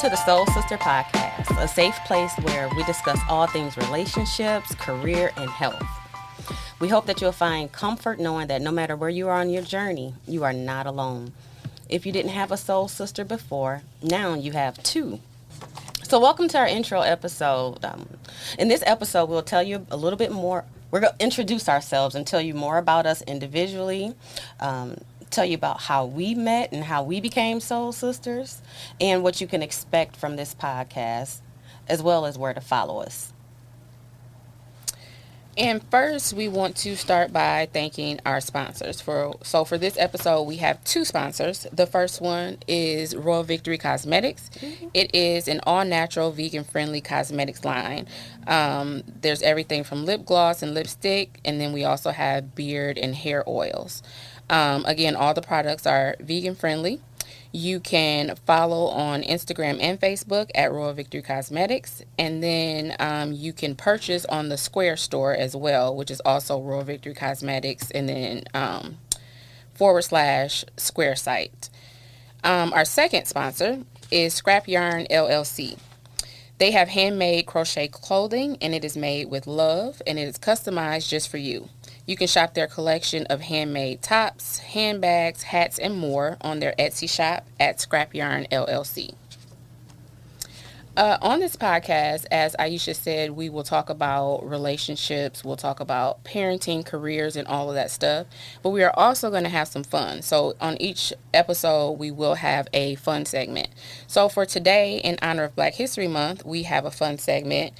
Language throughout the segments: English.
to the Soul Sister Podcast, a safe place where we discuss all things relationships, career, and health. We hope that you'll find comfort knowing that no matter where you are on your journey, you are not alone. If you didn't have a soul sister before, now you have two. So welcome to our intro episode. In this episode, we'll tell you a little bit more. We're going to introduce ourselves and tell you more about us individually, tell you about how we met and how we became soul sisters, and what you can expect from this podcast, as well as where to follow us. And first, we want to start by thanking our sponsors. For this episode, we have two sponsors. The first one is Royal Victory Cosmetics. Mm-hmm. It is an all-natural, vegan-friendly cosmetics line. There's everything from lip gloss and lipstick, and then we also have beard and hair oils. Again, all the products are vegan-friendly. You can follow on Instagram and Facebook at Royal Victory Cosmetics. And then you can purchase on the Square store as well, which is also Royal Victory Cosmetics, and then /Square site. Our second sponsor is Scrap Yarn LLC. They have handmade crochet clothing, and it is made with love, and it is customized just for you. You can shop their collection of handmade tops, handbags, hats, and more on their Etsy shop at Scrap Yarn LLC. On this podcast, as Aisha said, we will talk about relationships, we'll talk about parenting, careers, and all of that stuff. But we are also going to have some fun. So on each episode, we will have a fun segment. So for today, in honor of Black History Month, we have a fun segment.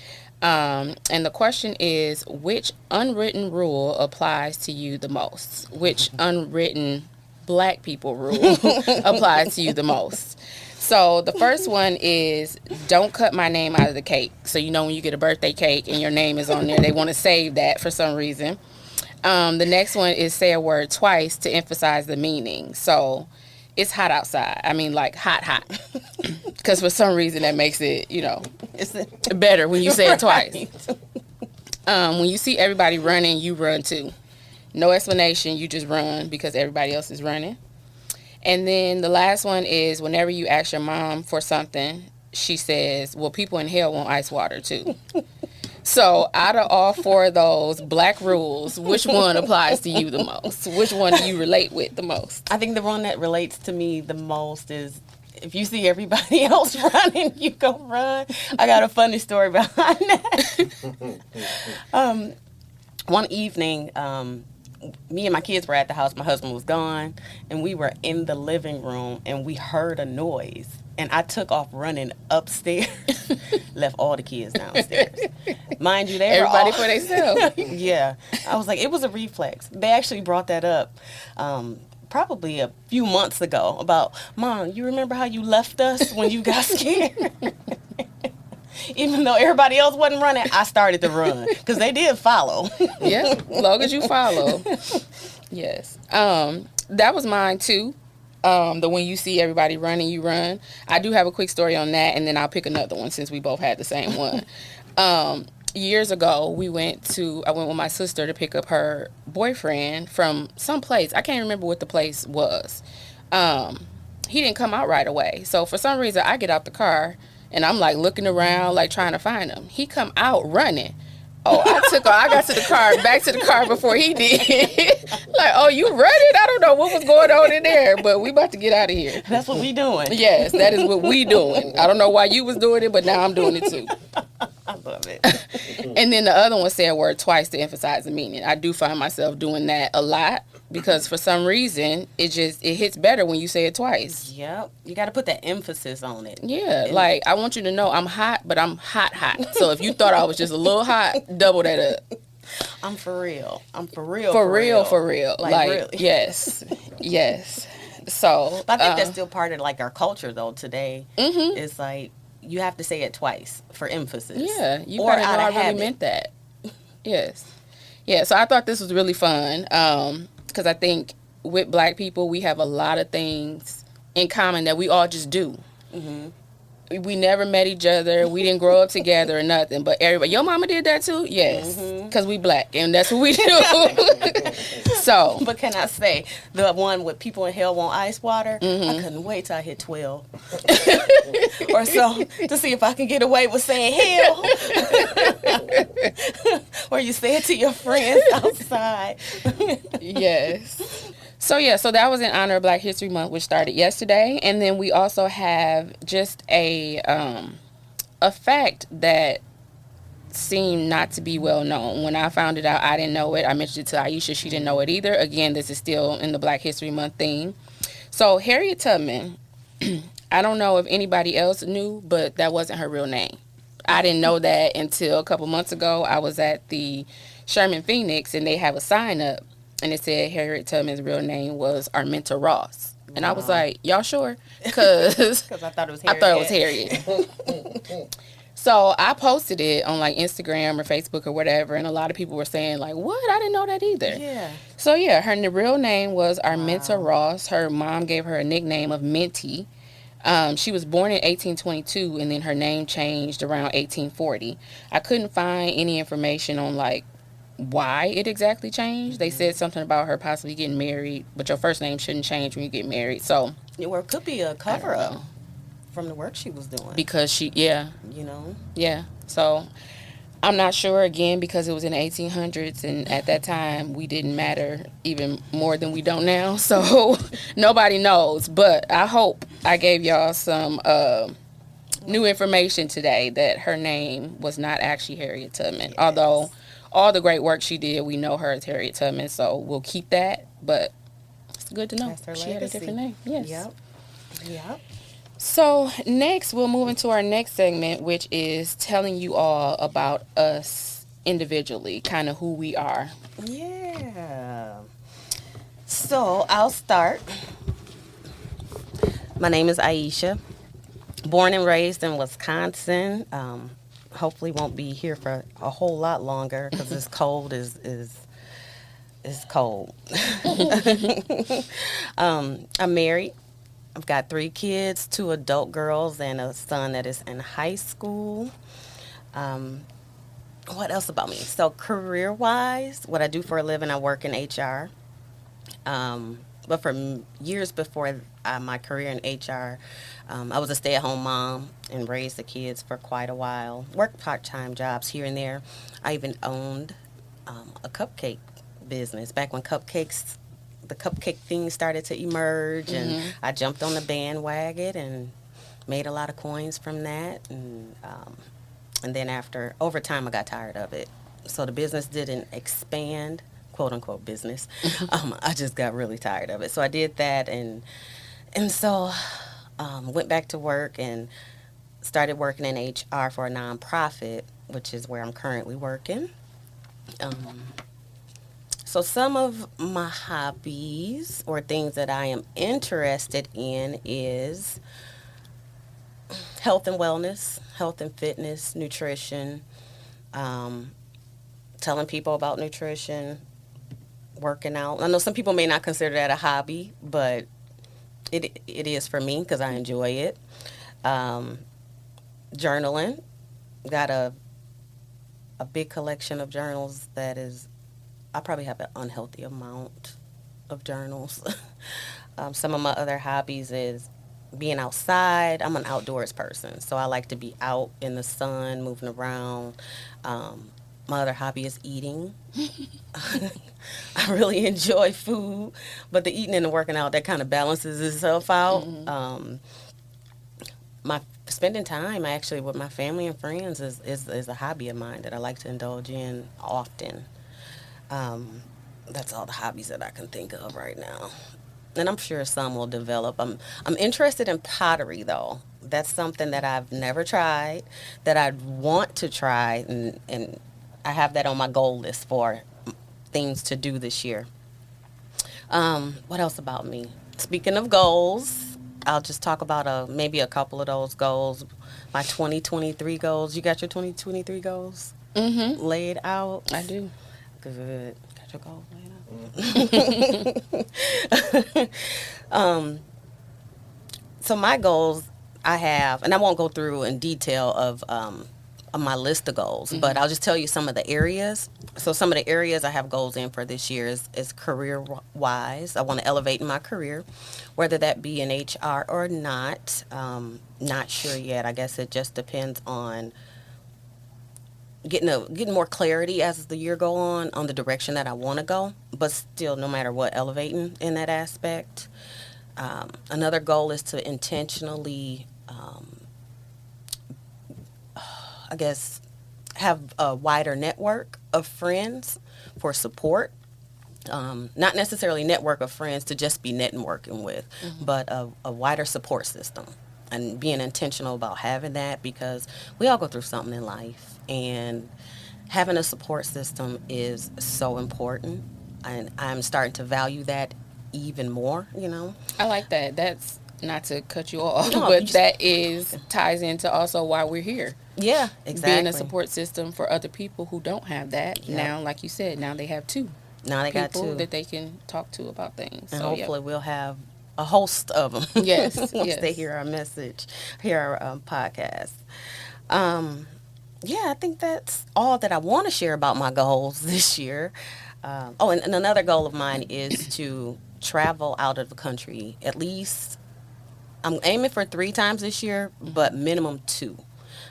And the question is, which unwritten rule applies to you the most? Which unwritten Black people rule applies to you the most? So the first one is, don't cut my name out of the cake. So you know when you get a birthday cake and your name is on there, they want to save that for some reason. The next one is, say a word twice to emphasize the meaning. So it's hot outside. I mean, like hot. Because for some reason that makes it, it's better when you say it twice. When you see everybody running, you run too. No explanation, you just run because everybody else is running. And then the last one is, whenever you ask your mom for something, she says, well, people in hell want ice water too. So out of all four of those Black rules, which one applies to you the most? Which one do you relate with the most? I think the one that relates to me the most is, if you see everybody else running, you go run. I got a funny story behind that. One evening, me and my kids were at the house. My husband was gone, and we were in the living room, and we heard a noise. And I took off running upstairs, left all the kids downstairs. Mind you, they were everybody for themselves. Yeah. I was like, it was a reflex. They actually brought that up probably a few months ago about, Mom, you remember how you left us when you got scared? Even though everybody else wasn't running, I started to run because they did follow. Yeah, as long as you follow. Yes. That was mine too. The when you see everybody running, you run. I do have a quick story on that, and then I'll pick another one since we both had the same one. Years ago, I went with my sister to pick up her boyfriend from some place. I can't remember what the place was. He didn't come out right away. So for some reason, I get out the car, and I'm like looking around, like trying to find him. He come out running. Oh, I got to the car, back to the car before he did. Like, oh, you running? I don't know what was going on in there, but we about to get out of here. That's what we doing. Yes, that is what we doing. I don't know why you was doing it, but now I'm doing it too. I love it. And then the other one, say a word twice to emphasize the meaning. I do find myself doing that a lot because for some reason it hits better when you say it twice. Yep. You got to put that emphasis on it. Yeah, like I want you to know I'm hot, but I'm hot. So if you thought I was just a little hot, double that up. I'm for real. For real. Like really. Yes. So but I think that's still part of like our culture though today. Mm-hmm. It's like you have to say it twice for emphasis. Yeah, you gotta know I really meant that. Yes. Yeah, so I thought this was really fun because I think with Black people, we have a lot of things in common that we all just do. Mm-hmm. We never met each other. We didn't grow up together or nothing. But everybody, your mama did that too? Yes. Because we black, and that's what we do. So. But can I say, the one with people in hell want ice water, I couldn't wait till I hit 12. Or so, to see if I can get away with saying hell. Or you say it to your friends outside. Yes. So yeah, so that was in honor of Black History Month, which started yesterday, and then we also have just a fact that seemed not to be well known. When I found it out, I didn't know it. I mentioned it to Aisha; she didn't know it either. Again, this is still in the Black History Month theme. So Harriet Tubman, I don't know if anybody else knew, but that wasn't her real name. I didn't know that until a couple months ago. I was at the Sherman Phoenix, and they have a sign up. And it said Harriet Tubman's real name was Arminta Ross. And I was like, y'all sure? Because I thought it was Harriet. I thought it was Harriet. So I posted it on like Instagram or Facebook or whatever. And a lot of people were saying like, what? I didn't know that either. Yeah. So yeah, her real name was Arminta Ross. Her mom gave her a nickname of Minty. She was born in 1822, and then her name changed around 1840. I couldn't find any information on like why it exactly changed. They said something about her possibly getting married, but your first name shouldn't change when you get married. So, or it could be a cover up from the work she was doing. Because yeah. So, I'm not sure, again, because it was in the 1800s, and at that time, we didn't matter even more than we don't now. So, nobody knows. But I hope I gave y'all some new information today that her name was not actually Harriet Tubman. Yes. Although all the great work she did, we know her as Harriet Tubman, so we'll keep that. But it's good to know she had a different name. Yes. Yep. So next, we'll move into our next segment, which is telling you all about us individually, kind of who we are. Yeah. So I'll start. My name is Aisha. Born and raised in Wisconsin. Hopefully won't be here for a whole lot longer because this cold is cold. I'm married. I've got 3 kids, 2 adult girls, and a son that is in high school. What else about me? So career-wise, what I do for a living, I work in HR. But for years before my career in HR, I was a stay-at-home mom and raised the kids for quite a while. Worked part-time jobs here and there. I even owned a cupcake business back when the cupcake thing started to emerge, and I jumped on the bandwagon and made a lot of coins from that. And then over time, I got tired of it. So the business didn't expand, quote unquote business. I just got really tired of it. So I did that, and so went back to work and started working in HR for a nonprofit, which is where I'm currently working. So some of my hobbies or things that I am interested in is health and wellness, health and fitness, nutrition, telling people about nutrition, working out. I know some people may not consider that a hobby, but it is for me because I enjoy it. Journaling. Got a big collection of journals that is, I probably have an unhealthy amount of journals. Some of my other hobbies is being outside. I'm an outdoors person, so I like to be out in the sun, moving around. My other hobby is eating. I really enjoy food, but the eating and the working out, that kind of balances itself out. My spending time actually with my family and friends is a hobby of mine that I like to indulge in often. That's all the hobbies that I can think of right now. And I'm sure some will develop. I'm interested in pottery, though. That's something that I've never tried, that I'd want to try, and I have that on my goal list for things to do this year. What else about me? Speaking of goals, I'll just talk about maybe a couple of those goals. My 2023 goals. You got your 2023 goals laid out? I do. Good. Got your goals laid out? So my goals, I have, and I won't go through in detail of my list of goals, but I'll just tell you some of the areas. So some of the areas I have goals in for this year is career wise. I want to elevate in my career, whether that be in HR or not. Not sure yet. I guess it just depends on getting more clarity as the year go on the direction that I want to go. But still, no matter what, elevating in that aspect. Another goal is to intentionally, I guess, have a wider network of friends for support. Not necessarily network of friends to just be networking with, but a wider support system. And being intentional about having that, because we all go through something in life, and having a support system is so important. And I'm starting to value that even more, you know. I like that. That's not to cut you off, No, but that is ties into also why we're here. Yeah, exactly. Being a support system for other people who don't have that. Yep. Now, like you said, now they have two Now they got people two. that they can talk to about things. And So, hopefully we'll have a host of them. Yes, once yes. they hear our message, hear our podcast. Um, yeah, I think that's all that I want to share about my goals this year. And another goal of mine is to travel out of the country at least. I'm aiming for 3 times this year, but minimum 2.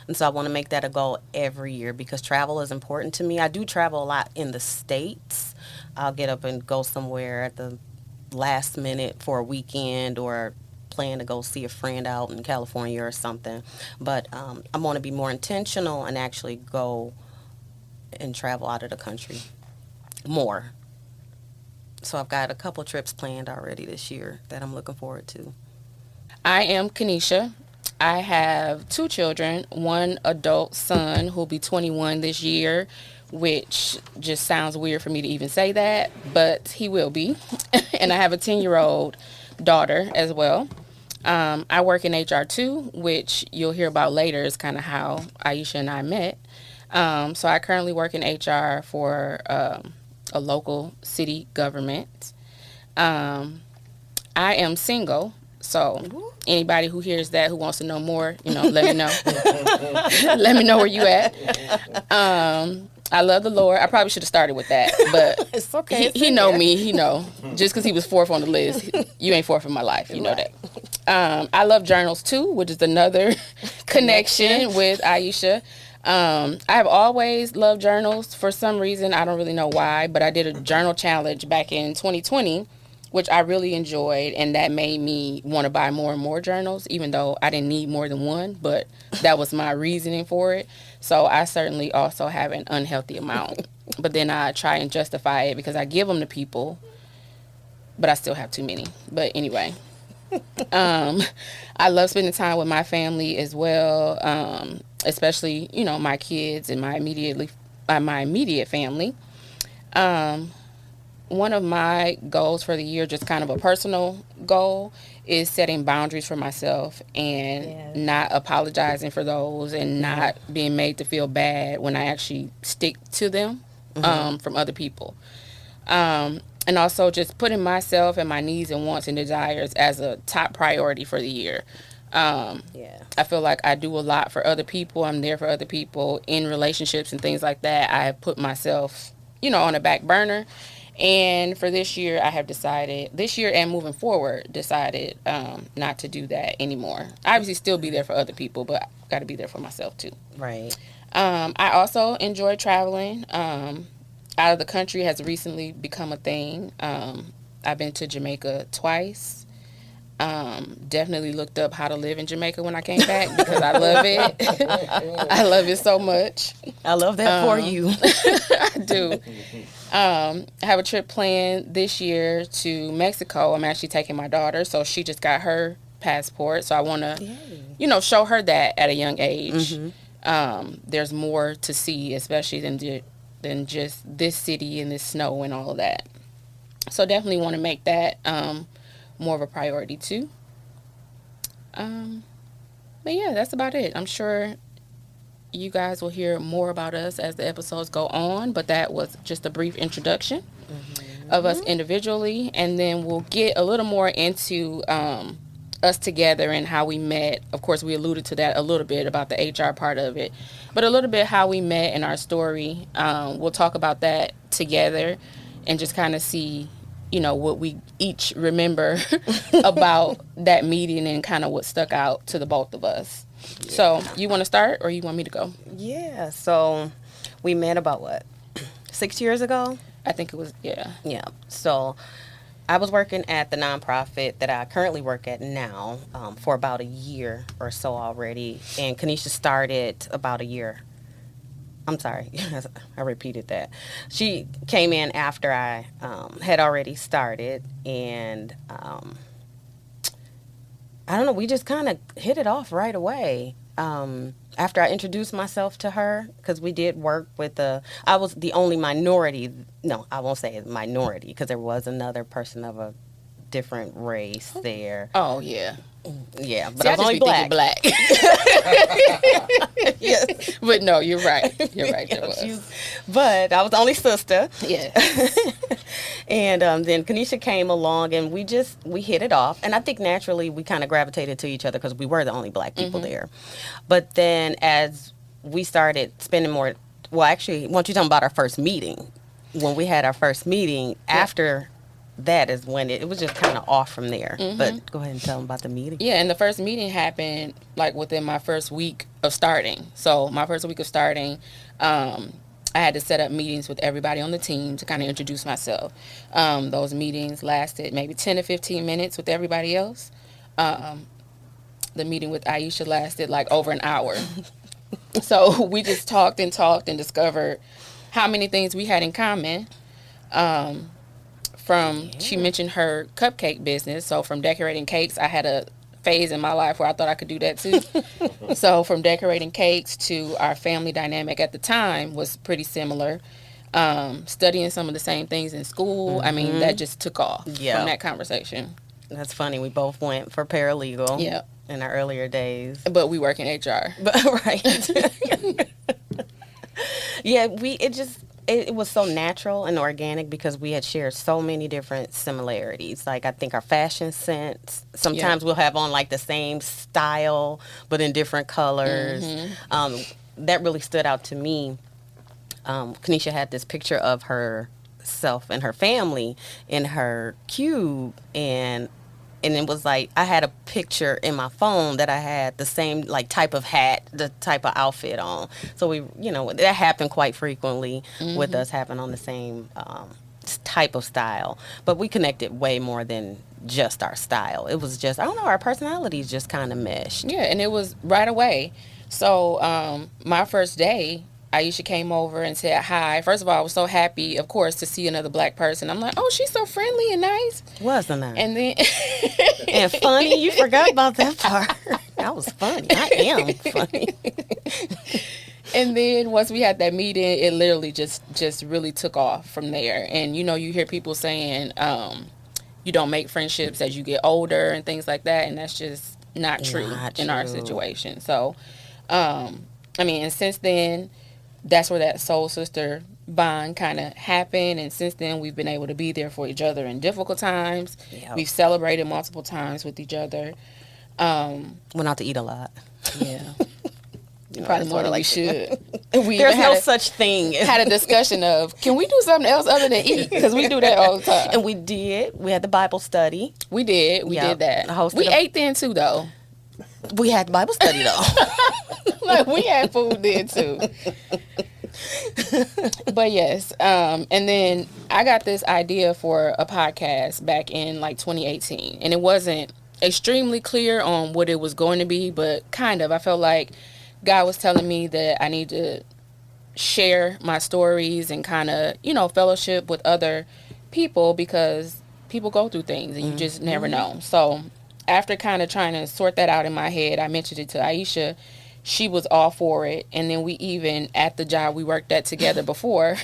And so I want to make that a goal every year because travel is important to me. I do travel a lot in the States. I'll get up and go somewhere at the last minute for a weekend or plan to go see a friend out in California or something. But I want to be more intentional and actually go and travel out of the country more. So I've got a couple trips planned already this year that I'm looking forward to. I am Kenisha. I have 2 children, one adult son who'll be 21 this year, which just sounds weird for me to even say that, but he will be. And I have a 10-year-old daughter as well. I work in HR too, which you'll hear about later is kind of how Aisha and I met. So I currently work in HR for a local city government. I am single. So anybody who hears that, who wants to know more, let me know. Let me know where you at. I love the Lord. I probably should have started with that, but It's okay. he know me. He know. Just because he was 4th on the list, you ain't 4th in my life. You know that. I love journals too, which is another connection with Aisha. I have always loved journals. For some reason, I don't really know why, but I did a journal challenge back in 2020, which I really enjoyed, and that made me want to buy more and more journals, even though I didn't need more than one, but that was my reasoning for it. So I certainly also have an unhealthy amount, but then I try and justify it because I give them to people, but I still have too many. But anyway, I love spending time with my family as well, especially, my kids and my immediate family. One of my goals for the year, just kind of a personal goal, is setting boundaries for myself and not apologizing for those and not being made to feel bad when I actually stick to them from other people. And also just putting myself and my needs and wants and desires as a top priority for the year. I feel like I do a lot for other people. I'm there for other people in relationships and things like that. I have put myself, on a back burner. And for this year, I have decided, this year and moving forward, decided not to do that anymore. Obviously, still be there for other people, but I got to be there for myself too. Right. I also enjoy traveling. Out of the country has recently become a thing. I've been to Jamaica twice. Definitely looked up how to live in Jamaica when I came back because I love it. I love it so much. I love that for you. I do. I have a trip planned this year to Mexico. I'm actually taking my daughter, so she just got her passport. So I want to, show her that at a young age. There's more to see, especially than just this city and this snow and all of that. So definitely want to make that more of a priority too. But yeah, that's about it. I'm sure you guys will hear more about us as the episodes go on, but that was just a brief introduction of us individually, and then we'll get a little more into us together and how we met. Of course, we alluded to that a little bit about the HR part of it, but a little bit how we met and our story. We'll talk about that together and just kind of see, what we each remember about that meeting and kind of what stuck out to the both of us. Yeah. So you want to start or you want me to go? Yeah. So we met about what, 6 years ago? I think it was, yeah. Yeah. So I was working at the nonprofit that I currently work at now for about a year or so already. And Kenisha started about a year. I'm sorry, I repeated that. She came in after I had already started. And I don't know, we just kind of hit it off right away. After I introduced myself to her, because we did work with I was the only minority. No, I won't say minority, because there was another person of a different race there. Oh, yeah. Yeah, but See, I was only black. Yes. But no, you're right. You're right, there was. But I was the only sister. Yeah. And then Kenisha came along, and we hit it off. And I think naturally we kind of gravitated to each other because we were the only black people there. But then as we started spending more, well, actually, why don't you tell them about our first meeting? When we had our first meeting, after that is when it was just kind of off from there. But go ahead and tell them about the meeting. Yeah, and the first meeting happened like within my first week of starting. So my first week of starting, I had to set up meetings with everybody on the team to kind of introduce myself. Those meetings lasted maybe 10 to 15 minutes with everybody else. The meeting with Aisha lasted like over an hour. So we just talked and discovered how many things we had in common. She mentioned her cupcake business. So from decorating cakes, I had a phase in my life where I thought I could do that too. So from decorating cakes to our family dynamic at the time was pretty similar. Studying some of the same things in school. I mean, that just took off from that conversation. That's funny. We both went for paralegal in our earlier days. But we work in HR. Right. Yeah, it was so natural and organic because we had shared so many different similarities. Like, I think our fashion sense, sometimes we'll have on like the same style, but in different colors. That really stood out to me. Kenisha had this picture of herself and her family in her cube, and it was like I had a picture in my phone that I had the same like type of hat, the type of outfit on. So we, that happened quite frequently with us having on the same type of style. But we connected way more than just our style. It was just, I don't know, our personalities just kind of meshed. Yeah, and it was right away. So my first day, Aisha came over and said hi. First of all, I was so happy, of course, to see another black person. I'm like, oh, she's so friendly and nice. Wasn't I? And then... and funny. You forgot about that part. That was funny. I am funny. And then once we had that meeting, it literally just really took off from there. And, you hear people saying you don't make friendships as you get older and things like that. And that's just not true in our situation. So, and since then... that's where that soul sister bond kind of happened. And since then, we've been able to be there for each other in difficult times. Yep. We've celebrated multiple times with each other. Went out to eat a lot. Yeah. Probably more than we should. There's no such thing. Had a discussion of, can we do something else other than eat? Because we do that all the time. And we did. We had the Bible study. We did. We did that. We ate then, too, though. We had Bible study, though. Look, we had food then, too. But yes, and then I got this idea for a podcast back in like 2018, and it wasn't extremely clear on what it was going to be, but kind of. I felt like God was telling me that I need to share my stories and kind of, fellowship with other people because people go through things and you just never know. So after kind of trying to sort that out in my head, I mentioned it to Aisha. She was all for it. And then we even, at the job we worked at together before,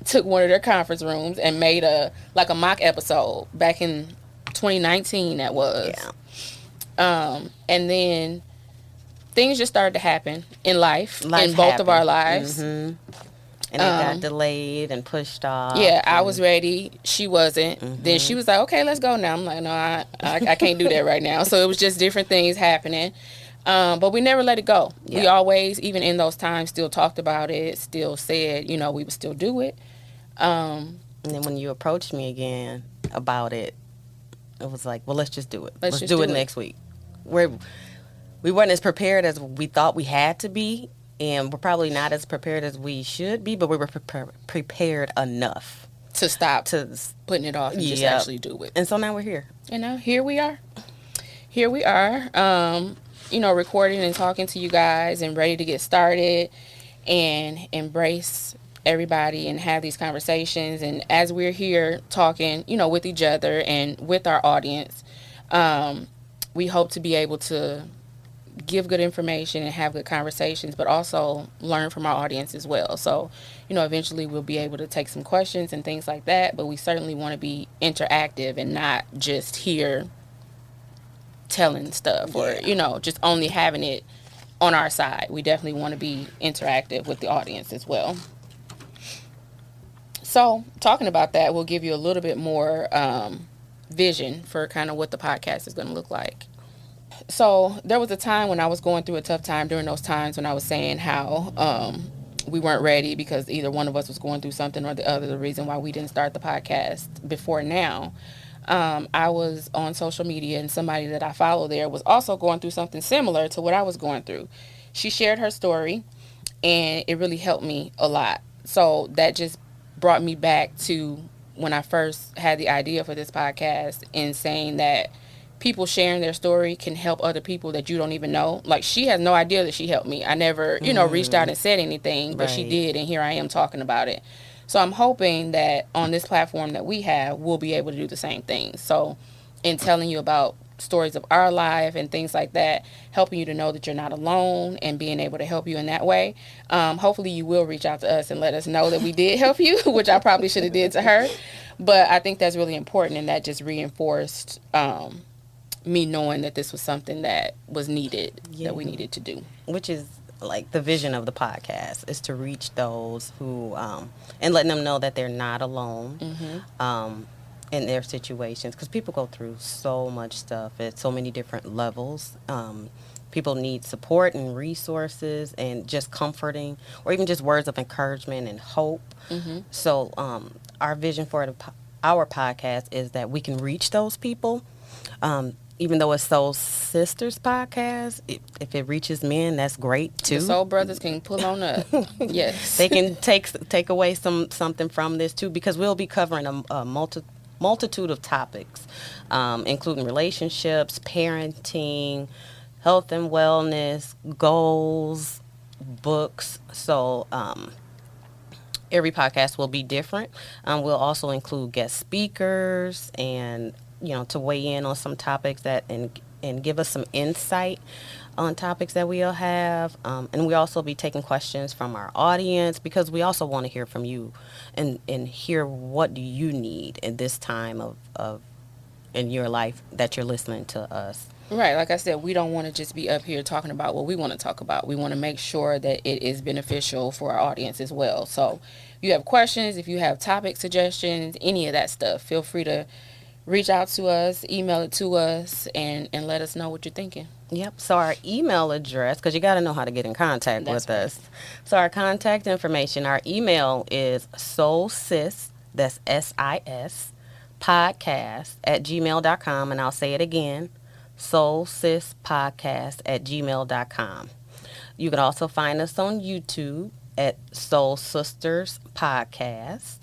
took one of their conference rooms and made a mock episode back in 2019 that was. Yeah. And then things just started to happen in life in both of our lives. And it got delayed and pushed off. Yeah, I was ready. She wasn't. Then she was like, okay, let's go now. I'm like, no, I can't do that right now. So it was just different things happening. But we never let it go. Yeah. We always, even in those times, still talked about it, still said, we would still do it. And then when you approached me again about it, it was like, well, let's just do it. Let's do it next week. We weren't as prepared as we thought we had to be, and we're probably not as prepared as we should be, but we were prepared enough to stop putting it off and just actually do it. And so now we're here. And now here we are. Here we are, recording and talking to you guys and ready to get started and embrace everybody and have these conversations. And as we're here talking, with each other and with our audience, we hope to be able to give good information and have good conversations, but also learn from our audience as well. So, eventually we'll be able to take some questions and things like that, but we certainly want to be interactive and not just here telling stuff or, just only having it on our side. We definitely want to be interactive with the audience as well. So, talking about that, we'll give you a little bit more vision for kind of what the podcast is going to look like. So there was a time when I was going through a tough time during those times when I was saying how we weren't ready because either one of us was going through something or the other, the reason why we didn't start the podcast before now. I was on social media and somebody that I follow there was also going through something similar to what I was going through. She shared her story and it really helped me a lot. So that just brought me back to when I first had the idea for this podcast and saying that people sharing their story can help other people that you don't even know. Like, she has no idea that she helped me. I never, reached out and said anything, but she did, and here I am talking about it. So I'm hoping that on this platform that we have, we'll be able to do the same thing. So in telling you about stories of our life and things like that, helping you to know that you're not alone and being able to help you in that way. Hopefully you will reach out to us and let us know that we did help you, which I probably should have did to her. But I think that's really important, and that just reinforced me knowing that this was something that was needed, that we needed to do. Which is like the vision of the podcast, is to reach those who, and letting them know that they're not alone in their situations. Because people go through so much stuff at so many different levels. People need support and resources and just comforting or even just words of encouragement and hope. So our vision for our podcast is that we can reach those people. Even though it's Soul Sisters podcast, if it reaches men, that's great too. The Soul Brothers can pull on up. Yes, they can take away something from this too, because we'll be covering a multitude of topics, including relationships, parenting, health and wellness, goals, books. So every podcast will be different. We'll also include guest speakers and to weigh in on some topics and give us some insight on topics that we'll have. And we'll also be taking questions from our audience, because we also want to hear from you and hear what do you need in this time of in your life that you're listening to us. Right. Like I said, we don't want to just be up here talking about what we want to talk about. We want to make sure that it is beneficial for our audience as well. So if you have questions, if you have topic suggestions, any of that stuff, feel free to reach out to us, email it to us, and let us know what you're thinking. Yep. So our email address, because you got to know how to get in contact with us. So our contact information, our email is soulsis, that's SIS, podcast @gmail.com. And I'll say it again, soulsispodcast@gmail.com. You can also find us on YouTube at Soul Sisters Podcast.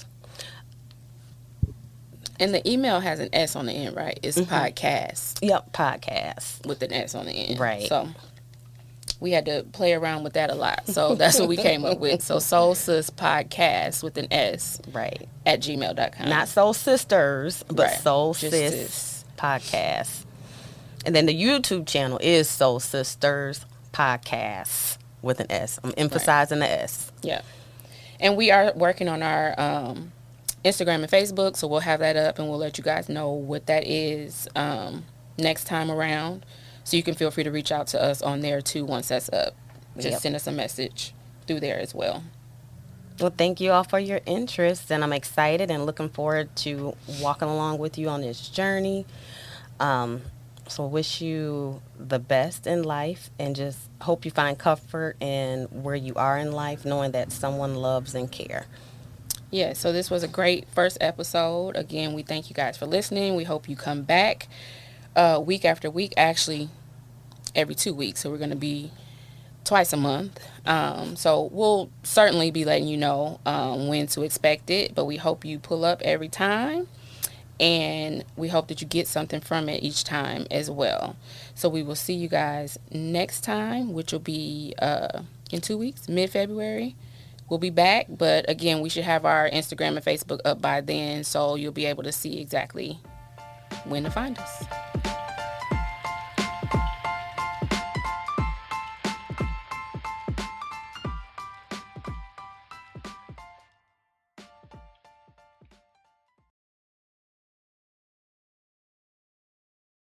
And the email has an S on the end, right? It's podcast. Yep, podcast. With an S on the end. Right. So we had to play around with that a lot. So that's what we came up with. So Soul Sis Podcast with an S. Right. @gmail.com. Not Soul Sisters, but Soul Sis Podcast. And then the YouTube channel is Soul Sisters Podcast with an S. I'm emphasizing the S. Yeah. And we are working on our Instagram and Facebook, so we'll have that up and we'll let you guys know what that is next time around. So you can feel free to reach out to us on there too once that's up. Just send us a message through there as well. Well, thank you all for your interest, and I'm excited and looking forward to walking along with you on this journey. Um, so, wish you the best in life, and just hope you find comfort in where you are in life, knowing that someone loves and care. Yeah, so this was a great first episode. Again, we thank you guys for listening. We hope you come back week after week, actually, every 2 weeks. So we're going to be twice a month. So we'll certainly be letting you know when to expect it, but we hope you pull up every time. And we hope that you get something from it each time as well. So we will see you guys next time, which will be in 2 weeks, mid February. We'll be back, but again, we should have our Instagram and Facebook up by then, so you'll be able to see exactly when to find us.